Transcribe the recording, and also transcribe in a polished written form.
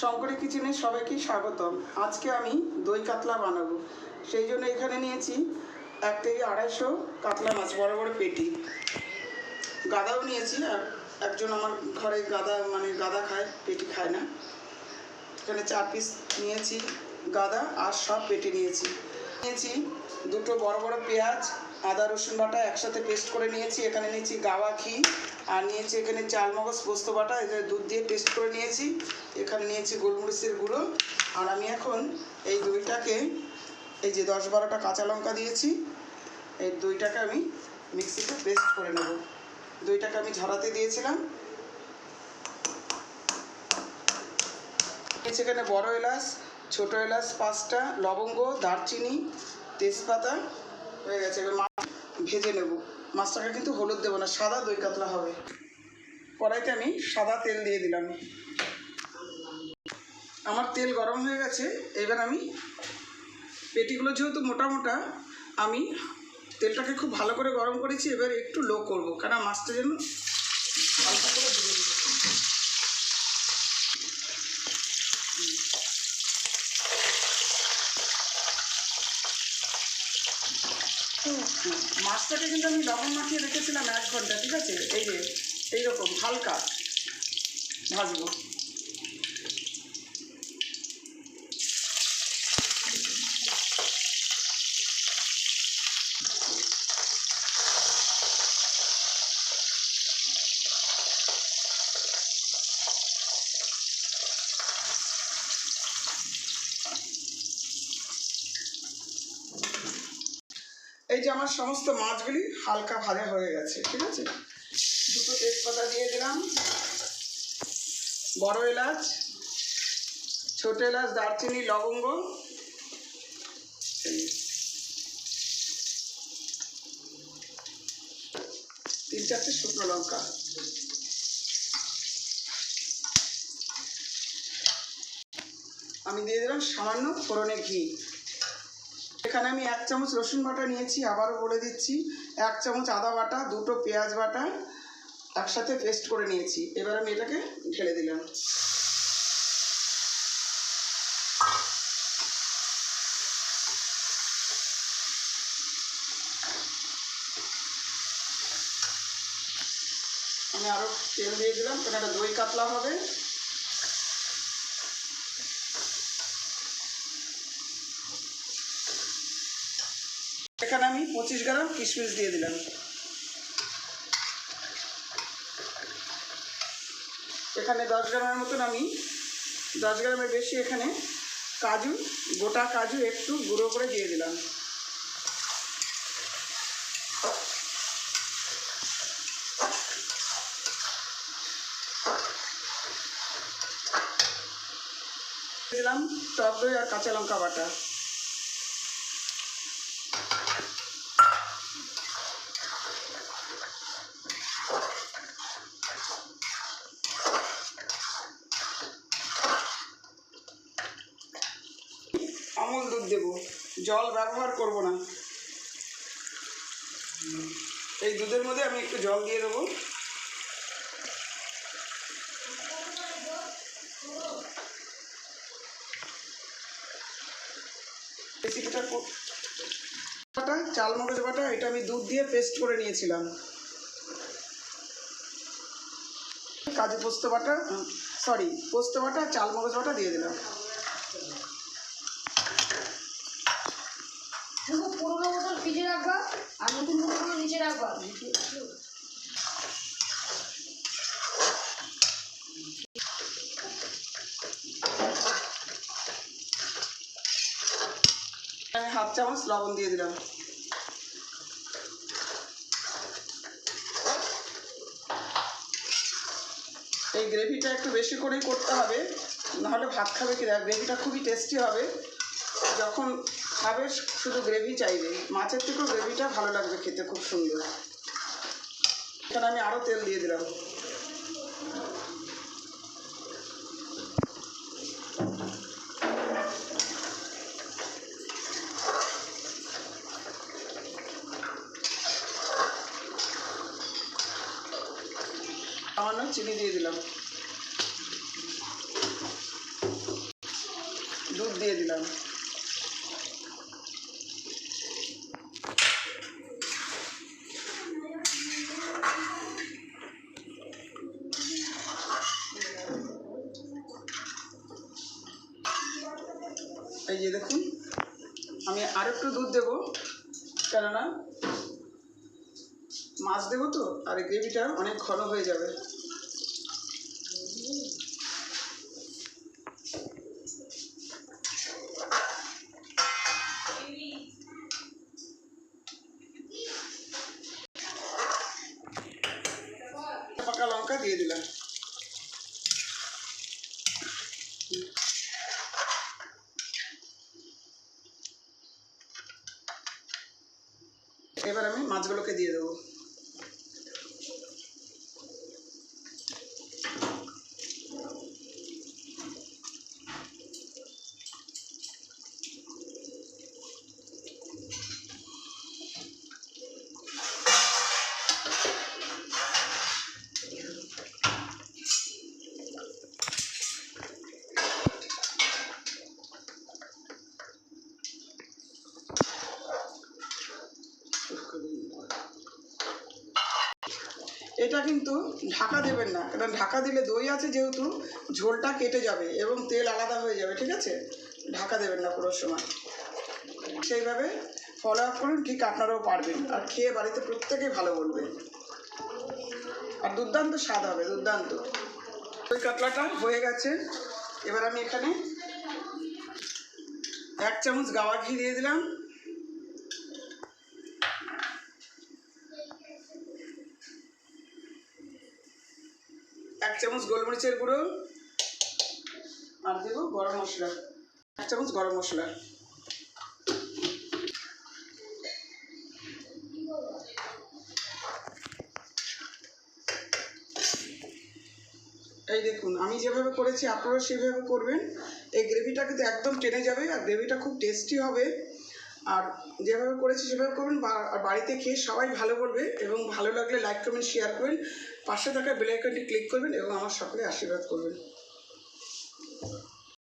শঙ্করী কিচেনে সবাইকে স্বাগতম। আজকে আমি দই কাতলা বানাবো, সেই জন্য এখানে নিয়েছি 1 থেকে 250 কাতলা মাছ, বড় বড় পেটি। গাদাও নিয়েছি, আর একজন আমার ঘরে গাদা খায়, পেটি খায় না। এখানে 4 পিস নিয়েছি গাদা, আর সব পেটি নিয়েছি। দুটো বড় বড় পেঁয়াজ, আদা রসুন বাটা একসাথে পেস্ট করে নিয়েছি। এখানে নিয়েছি গাওয়া ঘি, আর নিয়েছি এখানে চালমগজ পোস্ত বাটা, এটা দুধ দিয়ে পেস্ট করে নিয়েছি। এখানে নিয়েছি গোলমরিচের গুঁড়ো। আর আমি এখন এই দইটাকে, এই যে 10-12টা কাঁচা লঙ্কা দিয়েছি, এই দইটাকে আমি মিক্সিতে পেস্ট করে নেব। দইটাকে আমি ঝরাতে দিয়েছিলাম। এখানে বড় এলাচ, ছোটো এলাচ 5টা, লবঙ্গ, দারচিনি, তেজপাতা হয়ে গেছে। এবার মাছ ভেজে নেব। মাছটাকে কিন্তু হলুদ দেবো না, সাদা দই কাতলা হবে। কড়াইতে আমি সাদা তেল দিয়ে দিলাম। আমার তেল গরম হয়ে গেছে। এবার আমি পেটিগুলো যেহেতু মোটা মোটা, আমি তেলটাকে খুব ভালো করে গরম করেছি। এবার একটু লো করব, কারণ মাছটা যেন হালকা করে ভেজে দেবো। মাছটাকে কিন্তু আমি লবণ মাখিয়ে রেখেছিলাম 1 ঘন্টা, ঠিক আছে? এই যে এইরকম হালকা ভাজবো। এই যে আমার সমস্ত মাছগুলি হালকা ভাজা হয়ে গেছে, ঠিক আছে? দুটো তেজপাতা দিয়ে দিলাম, বড় এলাচ, ছোট এলাচ, দারচিনি, লবঙ্গ, 3-4টে শুকনো লঙ্কা। আমি দিয়ে দিলাম সামান্য ফোড়নে ঘি। এখানে আমি 1 চামচ রসুন বাটা নিয়েছি, আবারও বলে দিচ্ছি। 1 চামচ আদা বাটা, 2টো পেঁয়াজ বাটা একসাথে পেস্ট করে নিয়েছি। এবার আমি এটাকে ঢেলে দিলাম। আমি আরও তেল দিয়ে দিলাম, কারণ এটা দই কাতলা হবে। এখানে আমি 25 গ্রাম কিশমিশ দিয়ে দিলাম। এখানে 10 গ্রামের মতন, আমি 10 গ্রামের বেশি এখানে কাজু, গোটা কাজু একটু গুঁড়ো করে দিয়ে দিলাম। দিলাম টক দই আর কাঁচা লঙ্কা বাটা। আমুল দুধ দেবো, জল ব্যবহার করব না। এই দুধের মধ্যে আমি একটু জল দিয়ে দেবো। রেসিপিটা বাটা, চালমগজ বাটা, এটা আমি দুধ দিয়ে পেস্ট করে নিয়েছিলাম। কাজু পোস্ত বাটা, পোস্ত বাটা, চালমগজ বাটা দিয়ে দিলাম। পুরোনো বোতল ফ্রিজে রাখবা, আর নতুন বোতল নিচে রাখবা। আমি 1/2 চামচ লবণ দিয়ে দিলাম। এই গ্রেভিটা একটু বেশি করেই করতে হবে, নাহলে ভাত খাবে কি? গ্রেভিটা খুবই টেস্টি হবে। যখন খাবে শুধু গ্রেভি চাইবে, মাছের থেকেও গ্রেভিটা ভালো লাগবে খেতে, খুব সুন্দর। এখানে আমি আরও তেল দিয়ে দিলাম। সামান্য চিনি দিয়ে দিলাম। দুধ দিয়ে দিলাম। এই যে দেখুন, আমি আর একটু দুধ দেবো, কেননা মাছ দেবো তো, আর এই গ্রেভিটা অনেক ঘন হয়ে যাবে। পাকা লঙ্কা দিয়ে দিলাম। এবার আমি মাছগুলোকে দিয়ে দেবো। এটা কিন্তু ঢাকা দেবেন না, কারণ ঢাকা দিলে দই আছে যেহেতু, ঝোলটা কেটে যাবে এবং তেল আলাদা হয়ে যাবে, ঠিক আছে? ঢাকা দেবেন না পুরো সময়। সেইভাবে ফলো আপ করুন, ঠিক আপনারাও পারবেন, আর খেয়ে বাড়িতে প্রত্যেকেই ভালো বলবে, আর দুর্দান্ত স্বাদ হবে, দুর্দান্ত। দই কাতলাটা হয়ে গেছে। এবার আমি এখানে 1 চামচ গাওয়া ঘি দিয়ে দিলাম, 1 চামচ গোলমরিচের গুঁড়ো, আর দেবো গরম মশলা, 1 চামচ গরম মশলা। এই দেখুন, আমি যেভাবে করেছি আপনারা সেভাবে করবেন। এই গ্রেভিটা কিন্তু একদম টেনে যাবে, আর গ্রেভিটা খুব টেস্টি হবে। আর যেভাবে করেছি সেভাবে করবেন, আর বাড়িতে খেয়ে সবাই ভালো বলবে, এবং ভালো লাগলে লাইক কমেন্ট শেয়ার করবেন, পাশে থাকা বেল আইকনটি ক্লিক করবেন এবং আমার সকলে আশীর্বাদ করবেন।